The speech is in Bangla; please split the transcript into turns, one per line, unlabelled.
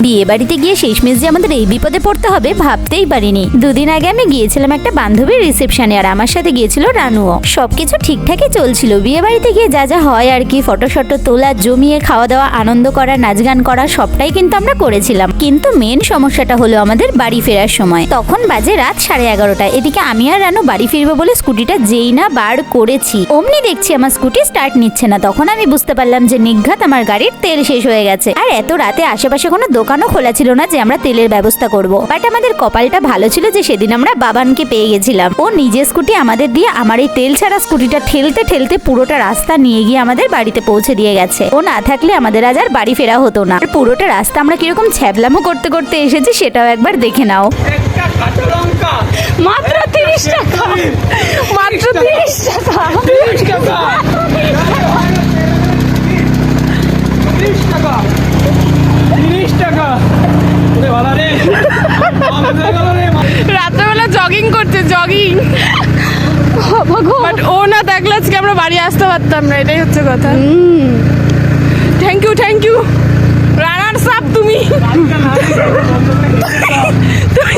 বিয়ে বাড়িতে গিয়ে শেষমেশ যে আমাদের এই বিপদে পড়তে হবে ভাবতেই পারিনি। দুদিন আগে আমি গিয়েছিলাম একটা বান্ধবীর রিসেপশনে, আর আমার সাথে গিয়েছিল রানুও। সবকিছু ঠিকঠাকই চলছিল। বিয়ে বাড়িতে গিয়ে যা যা হয় আর কি, ফটো শটো তোলা, জমিয়ে খাওয়া দাওয়া, আনন্দ করা, নাচ গান করা, সবটাই কিন্তু আমরা করেছিলাম। কিন্তু মেন সমস্যাটা হলো আমাদের বাড়ি ফেরার সময়। তখন বাজে রাত 11:30। এদিকে আমি আর রানু বাড়ি ফিরবো বলে স্কুটিটা যেই না বার করেছি, অমনি দেখছি আমার স্কুটি স্টার্ট নিচ্ছে না। তখন আমি বুঝতে পারলাম যে নিঘাত আমার গাড়ির তেল শেষ হয়ে গেছে। আর এত রাতে আশেপাশে কোনো দোকানও খোলা ছিল না যে আমরা তেলের ব্যবস্থা করব। বাট আমাদের কপালটা ভালো ছিল যে সেদিন আমরা বাবানকে পেয়ে গেছিলাম। ও নিজের স্কুটি আমাদের দিয়ে আমার এই তেল ছাড়া স্কুটিটা ঠেলতে ঠেলতে পুরোটা রাস্তা নিয়ে গিয়ে আমাদের বাড়িতে পৌঁছে দিয়ে গেছে। ও না থাকলে আমাদের আজ আর বাড়ি ফেরা হতো না। আর পুরোটা রাস্তা আমরা কিরকম ছ্যাবলামো করতে করতে এসেছি সেটাও একবার দেখে নাও।
মাত্র 30 টাকা, মাত্র 30 টাকা,
30 টাকা, 30 টাকা, 30 টাকা। ওরে বাবা রে,
রাত্রেবেলা জগিং করছে, জগিং। বাট ও না থাকলে আজকে আমরা বাড়ি আসতে পারতাম না, এটাই হচ্ছে কথা। Thank you, thank you.